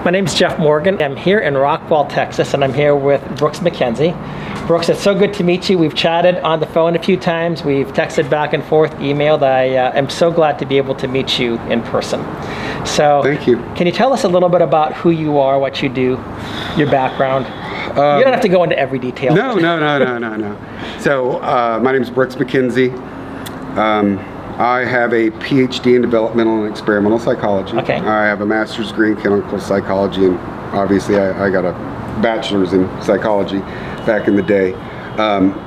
My name's Jeff Morgan. I'm here in Rockwall, Texas, and I'm here with Brooks McKenzie. Brooks, it's so good to meet you. We've chatted on the phone a few times. We've texted back and forth, emailed. I am so glad to be able to meet you in person. So, thank you. Can you tell us a little bit about who you are, what you do, your background? You don't have to go into every detail. No. So, my name is Brooks McKenzie. I have a Ph.D. in developmental and experimental psychology. Okay. I have a master's degree in clinical psychology, and obviously I got a bachelor's in psychology back in the day.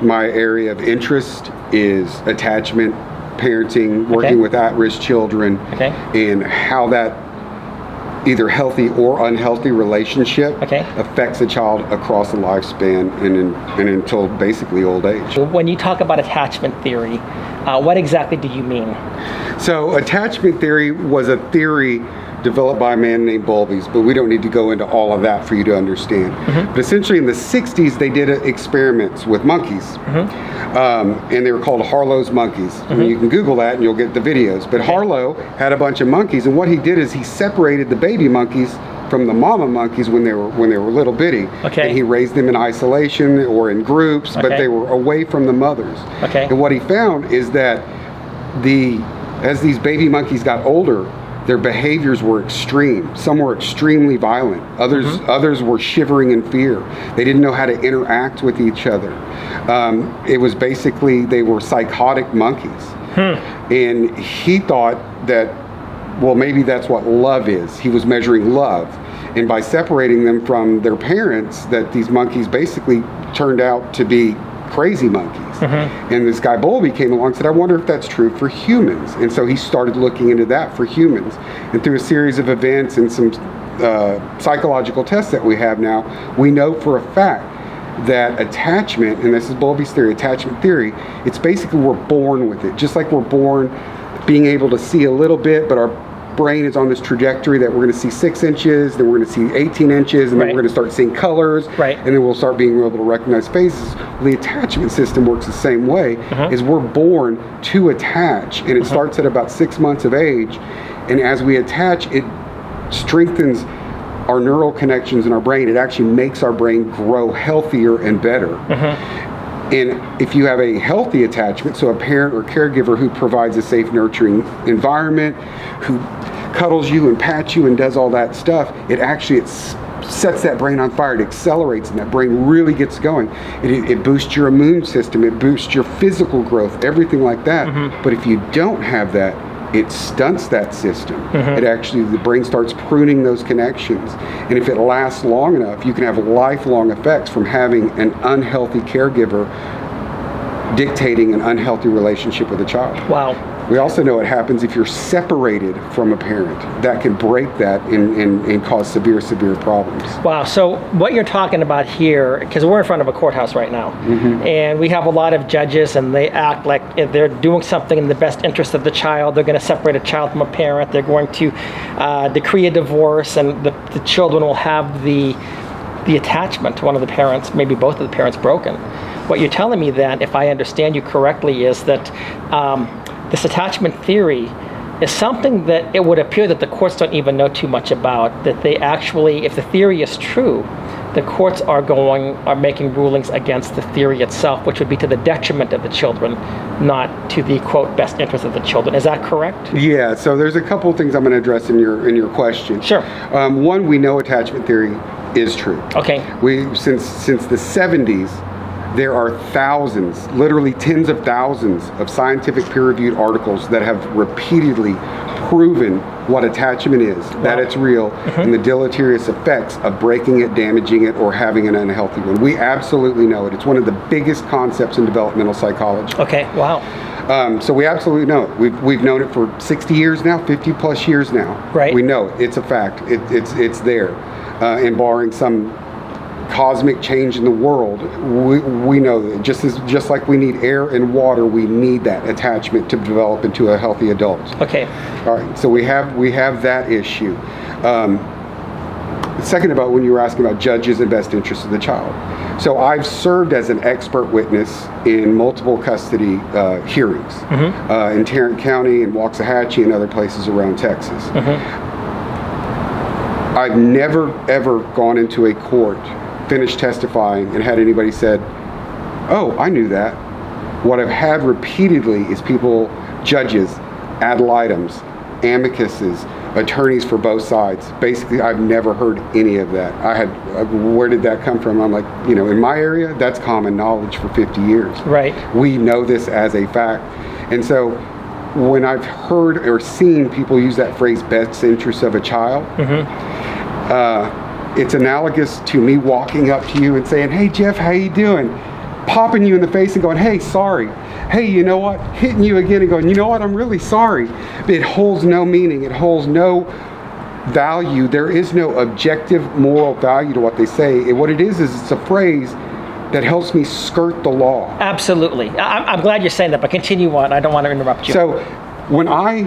My area of interest is attachment, parenting, working with at-risk children, and how that either healthy or unhealthy relationship affects a child across the lifespan and until basically old age. When you talk about attachment theory, what exactly do you mean? So attachment theory was a theory developed by a man named Bowlby's, but we don't need to go into all of that for you to understand. But essentially in the 60s, they did experiments with monkeys, and they were called Harlow's monkeys. I mean, you can Google that and you'll get the videos. But Harlow had a bunch of monkeys, and what he did is he separated the baby monkeys from the mama monkeys when they were little bitty, and he raised them in isolation or in groups, but they were away from the mothers. And what he found is that as these baby monkeys got older, their behaviors were extreme. Some were extremely violent. Others were shivering in fear. They didn't know how to interact with each other. It was basically, they were psychotic monkeys. And he thought that, well, maybe that's what love is. He was measuring love. And by separating them from their parents, that these monkeys basically turned out to be crazy monkeys. And this guy Bowlby came along and said, I wonder if that's true for humans. And so he started looking into that for humans. And through a series of events and some psychological tests that we have now, we know for a fact that attachment, and this is Bowlby's theory, attachment theory, it's basically we're born with it. Just like we're born being able to see a little bit, but our brain is on this trajectory that we're going to see 6 inches, then we're going to see 18 inches, and then we're going to start seeing colors, and then we'll start being able to recognize faces. Well, the attachment system works the same way, is we're born to attach, and it starts at about 6 months of age, and as we attach, it strengthens our neural connections in our brain. It actually makes our brain grow healthier and better. And if you have a healthy attachment, so a parent or caregiver who provides a safe, nurturing environment, who cuddles you and pats you and does all that stuff, it sets that brain on fire. It accelerates, and that brain really gets going. It boosts your immune system. It boosts your physical growth, everything like that. But if you don't have that, it stunts that system. It actually, the brain starts pruning those connections. And if it lasts long enough, you can have lifelong effects from having an unhealthy caregiver dictating an unhealthy relationship with a child. Wow. We also know it happens if you're separated from a parent. That can break that and cause severe problems. Wow, so what you're talking about here, because we're in front of a courthouse right now, and we have a lot of judges, and they act like if they're doing something in the best interest of the child. They're going to separate a child from a parent. They're going to decree a divorce, and the children will have the attachment to one of the parents, maybe both of the parents, broken. What you're telling me then, if I understand you correctly, is that this attachment theory is something that it would appear that the courts don't even know too much about, that they actually, if the theory is true, the courts are making rulings against the theory itself, which would be to the detriment of the children, not to the, quote, best interest of the children. Is that correct? Yeah, so there's a couple of things I'm going to address in your question. Sure. One, we know attachment theory is true. Okay. Since the 70s, there are thousands, literally tens of thousands of scientific peer-reviewed articles that have repeatedly proven what attachment is, that it's real, and the deleterious effects of breaking it, damaging it, or having an unhealthy one. We absolutely know it. It's one of the biggest concepts in developmental psychology. Okay, wow. So we absolutely know it. We've known it for 60 years now, 50 plus years now. Right. We know it. It's a fact. It's there. And barring some cosmic change in the world, we know that just like we need air and water, we need that attachment to develop into a healthy adult. Okay. All right. So we have that issue. Second, about when you were asking about judges and best interests of the child. So I've served as an expert witness in multiple custody hearings in Tarrant County and Waxahachie and other places around Texas. I've never, ever gone into a court, finished testifying, and had anybody said, oh, I knew that. What I've had repeatedly is people, judges, ad litems, amicuses, attorneys for both sides. Basically, I've never heard any of that. Where did that come from? I'm like, in my area, that's common knowledge for 50 years. Right. We know this as a fact. And so when I've heard or seen people use that phrase, best interest of a child, it's analogous to me walking up to you and saying, hey, Jeff, how you doing? Popping you in the face and going, hey, sorry. Hey, you know what? Hitting you again and going, you know what? I'm really sorry. It holds no meaning. It holds no value. There is no objective moral value to what they say. What it is it's a phrase that helps me skirt the law. Absolutely. I'm glad you're saying that, but continue on. I don't want to interrupt you. So when I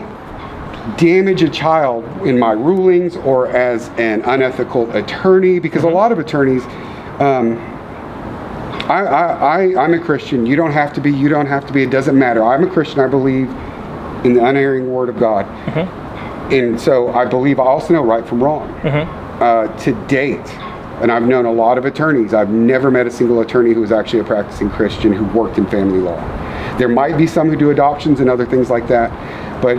damage a child in my rulings or as an unethical attorney, because a lot of attorneys, I'm a Christian. You don't have to be. You don't have to be. It doesn't matter. I'm a Christian. I believe in the unerring Word of God. And so I believe I also know right from wrong. To date, and I've known a lot of attorneys, I've never met a single attorney who was actually a practicing Christian who worked in family law. There might be some who do adoptions and other things like that, but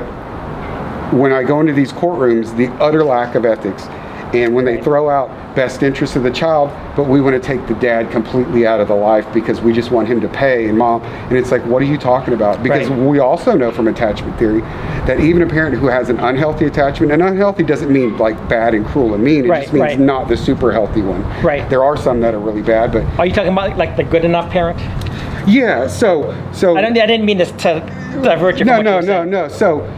when I go into these courtrooms, the utter lack of ethics, and when they throw out best interest of the child, but we want to take the dad completely out of the life because we just want him to pay, and mom, and it's like, what are you talking about? Because we also know from attachment theory that even a parent who has an unhealthy attachment, and unhealthy doesn't mean like bad and cruel and mean, it just means not the super healthy one. There are some that are really bad, but... Are you talking about like the good enough parent? Yeah, so I didn't mean this to divert you from what you're saying. No. So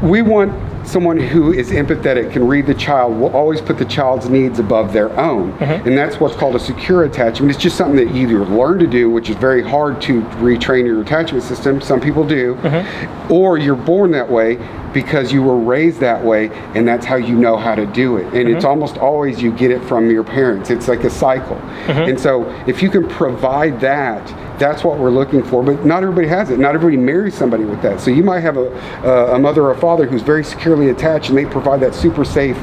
we want someone who is empathetic, can read the child, will always put the child's needs above their own. And that's what's called a secure attachment. It's just something that you either learn to do, which is very hard to retrain your attachment system. Some people do. Or you're born that way because you were raised that way, and that's how you know how to do it. And it's almost always you get it from your parents. It's like a cycle. And so if you can provide that, that's what we're looking for. But not everybody has it. Not everybody marries somebody with that. So you might have a mother or a father who's very securely attached, and they provide that super safe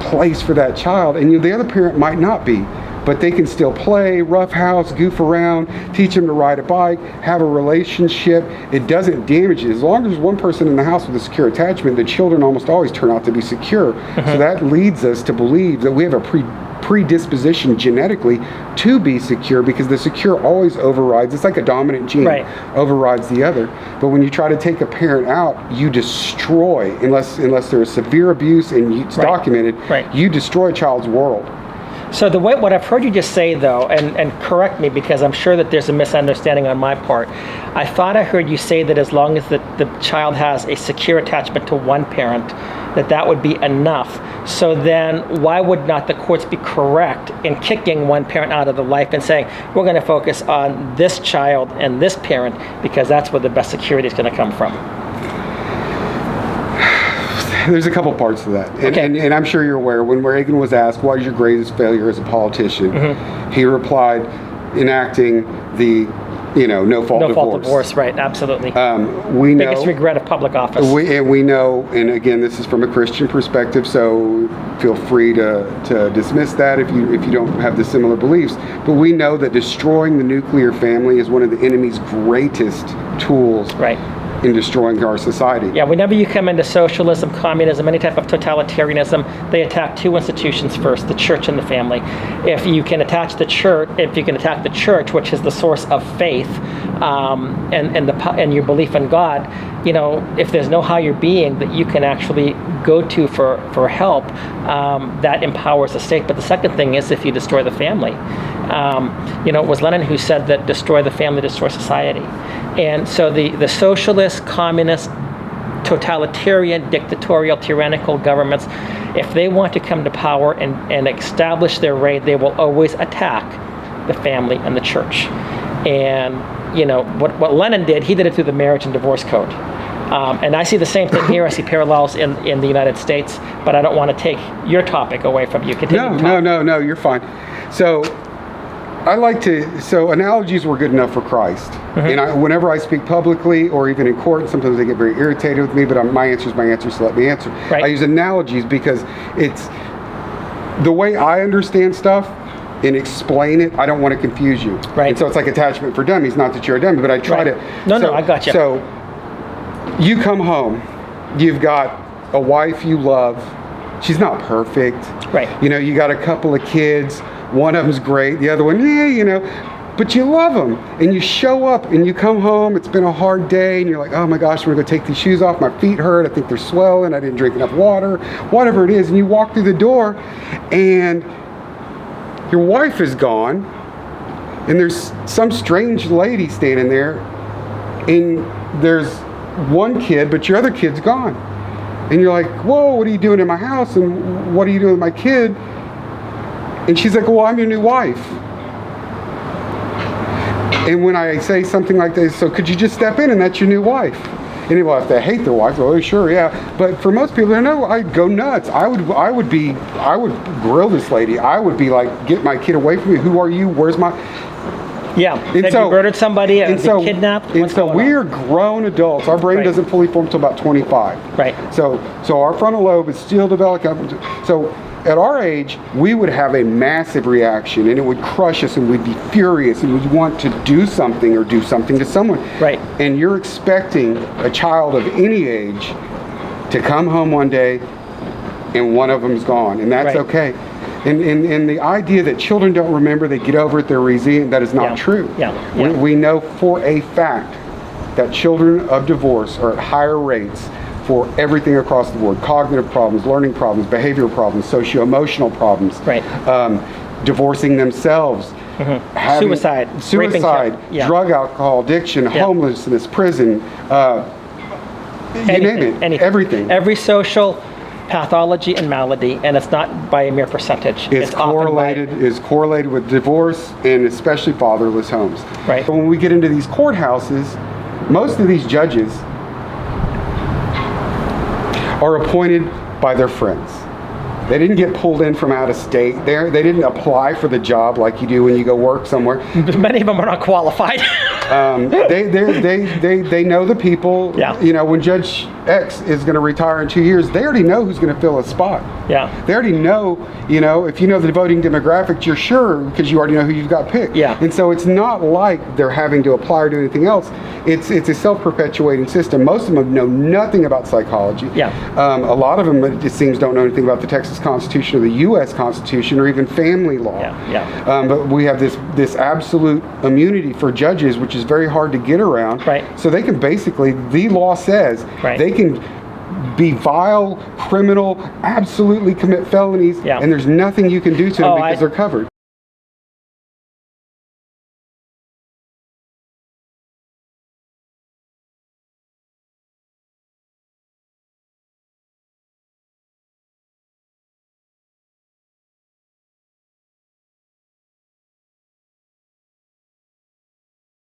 place for that child. And the other parent might not be. But they can still play, roughhouse, goof around, teach them to ride a bike, have a relationship. It doesn't damage it. As long as there's one person in the house with a secure attachment, the children almost always turn out to be secure. So that leads us to believe that we have a predisposition genetically to be secure, because the secure always overrides. It's like a dominant gene, overrides the other. But when you try to take a parent out, you destroy, unless there is severe abuse and it's documented, you destroy a child's world. So what I've heard you just say, though, and correct me because I'm sure that there's a misunderstanding on my part. I thought I heard you say that as long as the child has a secure attachment to one parent, that would be enough. So then why would not the courts be correct in kicking one parent out of the life and saying, we're going to focus on this child and this parent because that's where the best security is going to come from? There's a couple parts to that. And I'm sure you're aware, when Reagan was asked, what is your greatest failure as a politician? He replied, enacting the no fault divorce. Right, absolutely. We know, biggest regret of public office. We know, and again, this is from a Christian perspective, so feel free to dismiss that if you don't have the similar beliefs. But we know that destroying the nuclear family is one of the enemy's greatest tools. In destroying our society. Yeah, whenever you come into socialism, communism, any type of totalitarianism, they attack two institutions first, the church and the family. If you can attack the church, which is the source of faith, and your belief in God, if there's no higher being that you can actually go to for help, that empowers the state. But the second thing is if you destroy the family. It was Lenin who said that destroy the family, destroy society. And so the socialist, communist, totalitarian, dictatorial, tyrannical governments, if they want to come to power and establish their reign, they will always attack the family and the church. And what Lenin did, he did it through the marriage and divorce code. And I see the same thing here. I see parallels in the United States, but I don't want to take your topic away from you. No, you're fine. So analogies were good enough for Christ. And whenever I speak publicly or even in court, sometimes they get very irritated with me, but my answer is my answer, so let me answer. I use analogies because the way I understand stuff and explain it, I don't want to confuse you. Right. And so it's like attachment for dummies, not that you're a dummy, but I try to. No, I got you. So you come home, you've got a wife you love. She's not perfect. Right. You know, you got a couple of kids. One of them's great. The other one, yeah, you know. But you love them. And you show up and you come home. It's been a hard day. And you're like, oh my gosh, I'm going to go take these shoes off. My feet hurt. I think they're swelling. I didn't drink enough water. Whatever it is. And you walk through the door and your wife is gone. And there's some strange lady standing there. And there's one kid, but your other kid's gone. And you're like, whoa, what are you doing in my house? And what are you doing with my kid? And she's like, well, I'm your new wife. And when I say something like this, so could you just step in and that's your new wife? And well, if they hate their wife, well, sure, yeah. But for most people, no, I'd go nuts. I would grill this lady. I would be like, get my kid away from me. Who are you? Where's my... Yeah, have you murdered somebody or been kidnapped? And so we're grown adults. Our brain doesn't fully form until about 25. Right. So our frontal lobe is still developing. So at our age, we would have a massive reaction, and it would crush us, and we'd be furious, and we'd want to do something or do something to someone. Right. And you're expecting a child of any age to come home one day, and one of them's gone, and that's okay. And the idea that children don't remember, they get over it, they're resilient, that is not true. We know for a fact that children of divorce are at higher rates for everything across the board. Cognitive problems, learning problems, behavioral problems, socio-emotional problems. Right. Divorcing themselves. Suicide, drug, alcohol, addiction, homelessness, prison, you name it, everything. Every social pathology and malady, and it's not by a mere percentage. It's correlated with divorce and especially fatherless homes. Right. So when we get into these courthouses, most of these judges are appointed by their friends. They didn't get pulled in from out of state. They didn't apply for the job like you do when you go work somewhere. Many of them are not qualified. They know the people. Yeah. You know, when Judge X is going to retire in 2 years, they already know who's going to fill a spot. Yeah. They already know, you know, if you know the voting demographics, you're sure because you already know who you've got picked. Yeah. And so it's not like they're having to apply or do anything else. It's a self-perpetuating system. Most of them know nothing about psychology. Yeah. A lot of them, it seems, don't know anything about the Texas Constitution or the U.S. Constitution or even family law. But we have this absolute immunity for judges, which is very hard to get around. Right. So they can basically, the law says, they can be vile, criminal, absolutely commit felonies, and there's nothing you can do to them because they're covered.